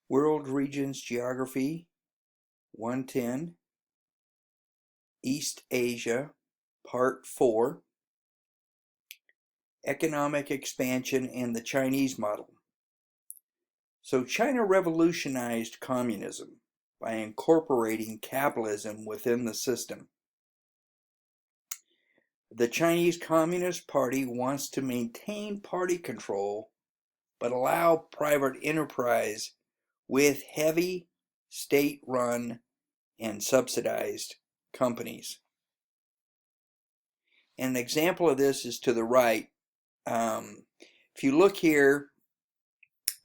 World Regions Geography 110, East Asia, Part 4, Economic Expansion and the Chinese Model. So China revolutionized communism by incorporating capitalism within the system. The Chinese Communist Party wants to maintain party control but allow private enterprise with heavy state-run and subsidized companies. And an example of this is to the right. If you look here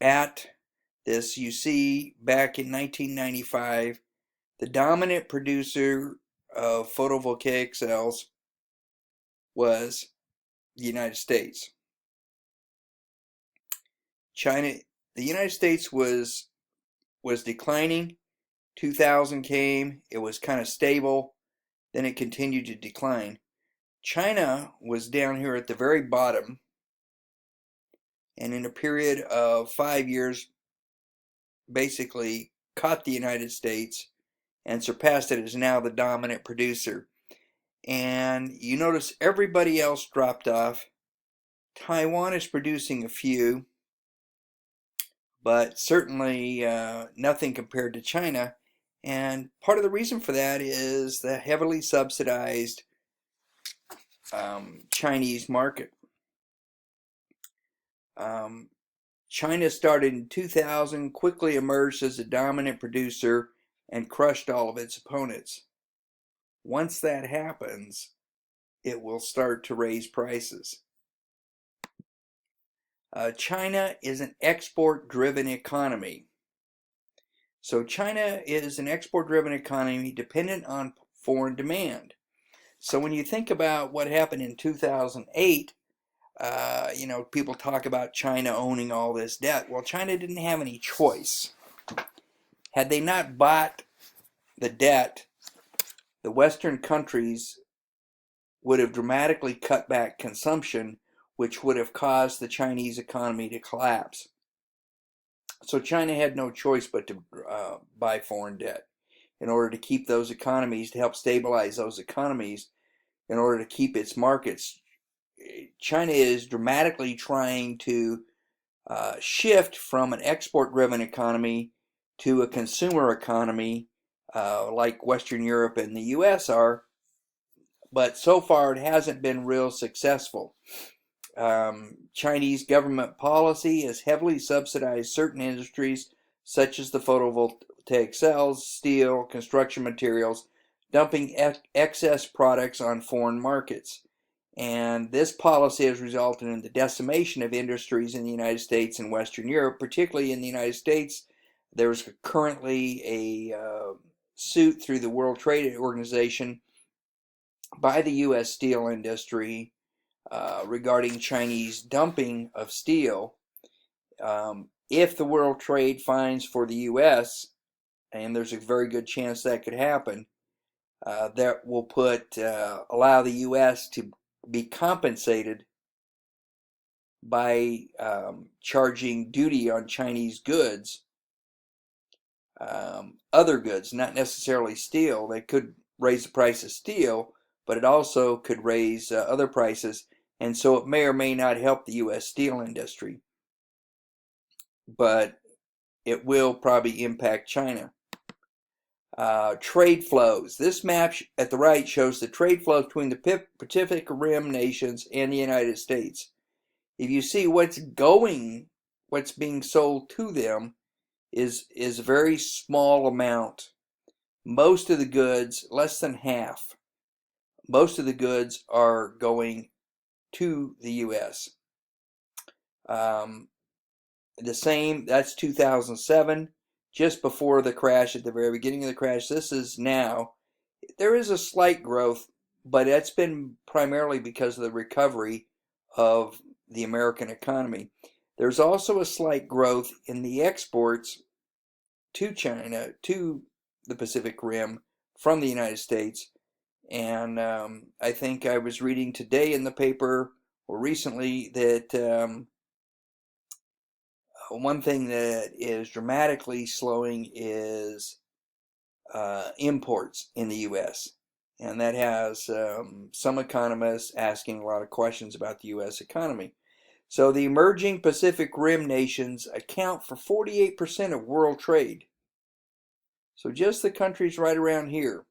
at this, you see back in 1995, the dominant producer of photovoltaic cells was the United States. The United States was declining. 2000 came, it was kind of stable, then it continued to decline. China was down here at the very bottom, and in a period of 5 years basically caught the United States and surpassed it as now the dominant producer. And you notice everybody else dropped off. Taiwan is producing a few, but certainly nothing compared to China. And part of the reason for that is the heavily subsidized Chinese market. China started in 2000, quickly emerged as a dominant producer, and crushed all of its opponents. Once that happens, it will start to raise prices. China is an export-driven economy. So China is an export-driven economy dependent on foreign demand. So when you think about what happened in 2008, people talk about China owning all this debt. Well, China didn't have any choice. Had they not bought the debt, the Western countries would have dramatically cut back consumption, which would have caused the Chinese economy to collapse. So China had no choice but to buy foreign debt in order to keep those economies, to help stabilize those economies, in order to keep its markets. China is dramatically trying to shift from an export-driven economy to a consumer economy like Western Europe and the US are, but so far it hasn't been real successful. Chinese government policy has heavily subsidized certain industries such as the photovoltaic cells, steel, construction materials, dumping excess products on foreign markets. And this policy has resulted in the decimation of industries in the United States and Western Europe. Particularly in the United States, there's currently a suit through the World Trade Organization by the U.S. steel industry regarding Chinese dumping of steel. If the World Trade fines for the U.S., and there's a very good chance that could happen, that will allow the U.S. to be compensated by charging duty on Chinese goods, other goods, not necessarily steel. They could raise the price of steel, but it also could raise other prices, and so it may or may not help the U.S. steel industry, but it will probably impact China. Trade flows. This map at the right shows the trade flows between the Pacific Rim nations and the United States. If you see what's being sold to them is a very small amount. Most of the goods, less than half, most of the goods are going to the U.S. The same, that's 2007. Just before the crash, at the very beginning of the crash. This is now. There is a slight growth, but that's been primarily because of the recovery of the American economy. There's also a slight growth in the exports to China, to the Pacific Rim, from the United States. And I think I was reading today in the paper, or recently, that one thing that is dramatically slowing is imports in the U.S. And that has some economists asking a lot of questions about the U.S. economy. So the emerging Pacific Rim nations account for 48% of world trade. So just the countries right around here,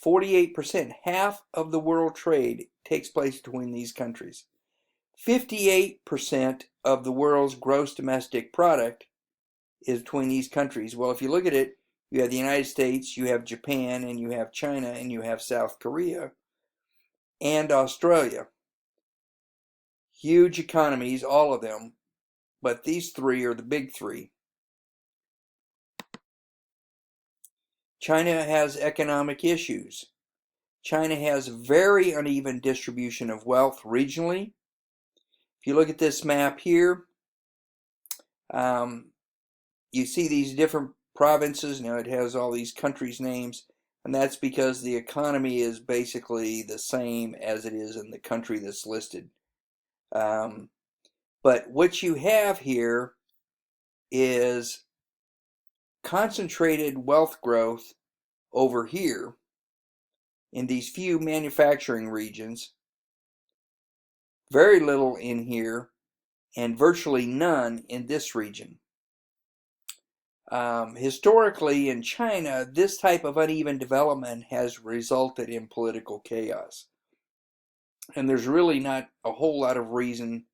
48%, half of the world trade takes place between these countries. 58% of the world's gross domestic product is between these countries. Well, if you look at it, you have the United States, you have Japan, and you have China, and you have South Korea, and Australia. Huge economies, all of them, but these three are the big three. China has economic issues. China has very uneven distribution of wealth regionally. If you look at this map here, you see these different provinces. Now it has all these countries' names, and that's because the economy is basically the same as it is in the country that's listed. But what you have here is concentrated wealth growth over here in these few manufacturing regions, very little in here, and virtually none in this region. Historically in China, this type of uneven development has resulted in political chaos. And there's really not a whole lot of reason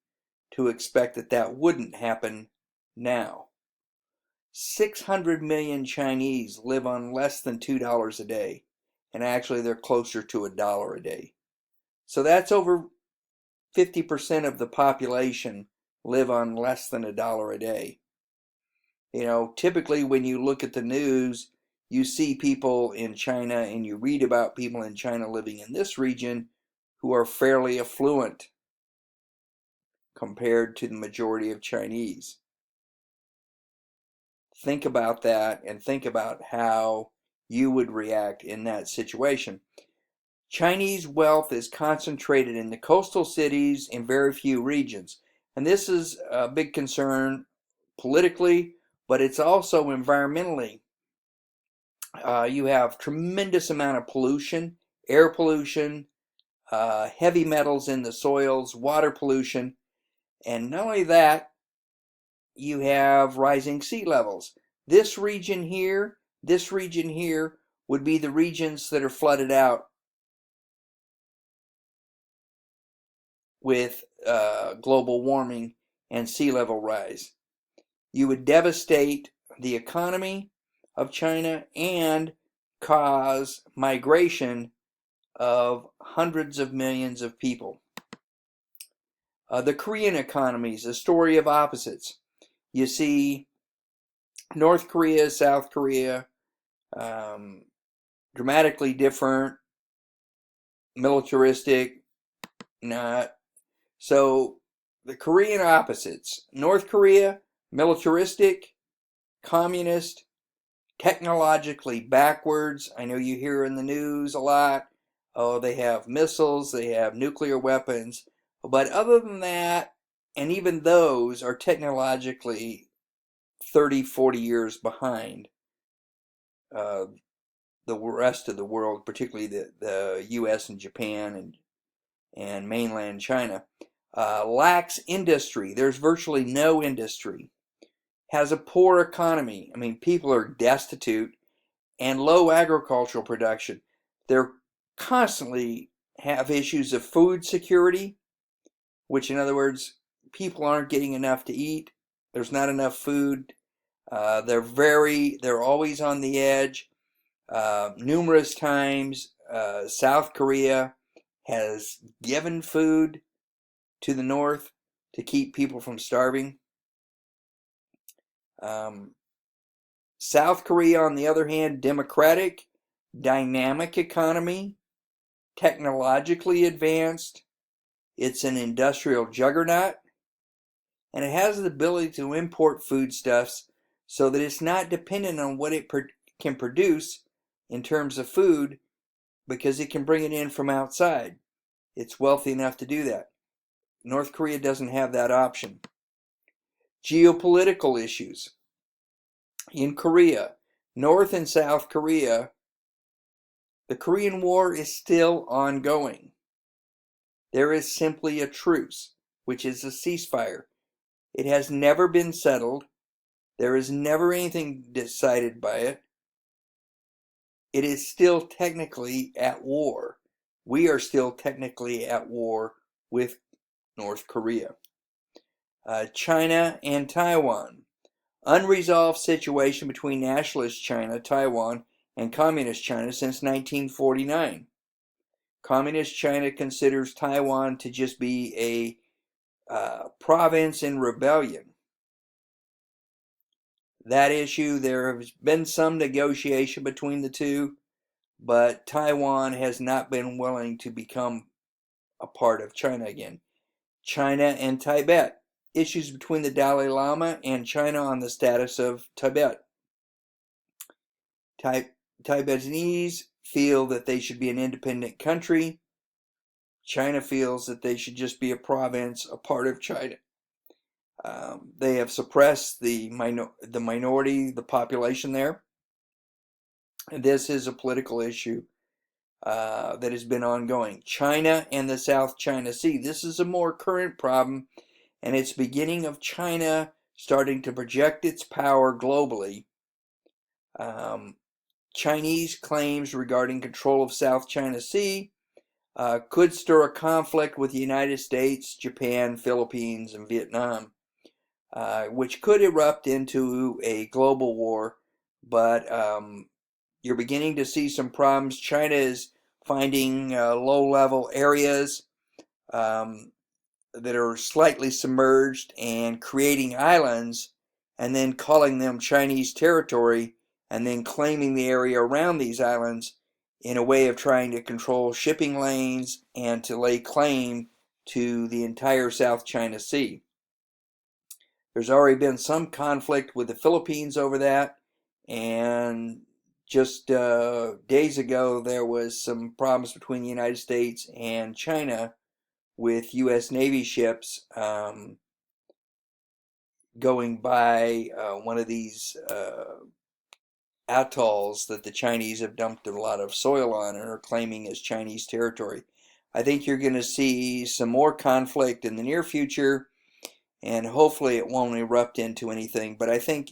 to expect that that wouldn't happen now. 600 million Chinese live on less than $2 a day, and actually they're closer to $1 a day. So that's over 50% of the population live on less than $1 a day. You know, typically when you look at the news, you see people in China and you read about people in China living in this region who are fairly affluent compared to the majority of Chinese. Think about that and think about how you would react in that situation. Chinese wealth is concentrated in the coastal cities in very few regions. And this is a big concern politically, but it's also environmentally. You have tremendous amount of pollution, air pollution, heavy metals in the soils, water pollution, and not only that, you have rising sea levels. This region here would be the regions that are flooded out with global warming and sea level rise. You would devastate the economy of China and cause migration of hundreds of millions of people. The Korean economy is a story of opposites. You see North Korea, South Korea, dramatically different, militaristic, not. So the Korean opposites, North Korea, militaristic, communist, technologically backwards. I know you hear in the news a lot, oh, they have missiles, they have nuclear weapons. But other than that, and even those are technologically 30, 40 years behind the rest of the world, particularly the US and Japan and mainland China. Lacks industry. There's virtually no industry. Has a poor economy. I mean, people are destitute and low agricultural production. They're constantly have issues of food security, which in other words, people aren't getting enough to eat. There's not enough food. They're always on the edge. Numerous times, South Korea has given food to the north to keep people from starving. South Korea, on the other hand, democratic, dynamic economy, technologically advanced. It's an industrial juggernaut, and it has the ability to import foodstuffs so that it's not dependent on what it can produce in terms of food, because it can bring it in from outside. It's wealthy enough to do that. North Korea doesn't have that option. Geopolitical issues. In Korea, North and South Korea, the Korean War is still ongoing. There is simply a truce, which is a ceasefire. It has never been settled. There is never anything decided by it. It is still technically at war. We are still technically at war with North Korea. China and Taiwan. Unresolved situation between nationalist China, Taiwan, and communist China since 1949. Communist China considers Taiwan to just be a province in rebellion. That issue, there has been some negotiation between the two, but Taiwan has not been willing to become a part of China again. China and Tibet. Issues between the Dalai Lama and China on the status of Tibet. Tibetese feel that they should be an independent country. China feels that they should just be a province, a part of China. They have suppressed the minority, the population there. And this is a political issue that has been ongoing. China and the South China Sea. This is a more current problem, and it's beginning of China starting to project its power globally. Chinese claims regarding control of South China Sea could stir a conflict with the United States, Japan, Philippines, and Vietnam, which could erupt into a global war. But you're beginning to see some problems. China is finding low-level areas that are slightly submerged and creating islands and then calling them Chinese territory and then claiming the area around these islands in a way of trying to control shipping lanes and to lay claim to the entire South China Sea. There's already been some conflict with the Philippines over that, and just days ago there was some problems between the United States and China with U.S. Navy ships going by one of these atolls that the Chinese have dumped a lot of soil on and are claiming as Chinese territory. I think you're going to see some more conflict in the near future, and hopefully it won't erupt into anything. But I think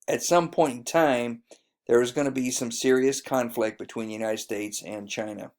at some point in time, there is going to be some serious conflict between the United States and China.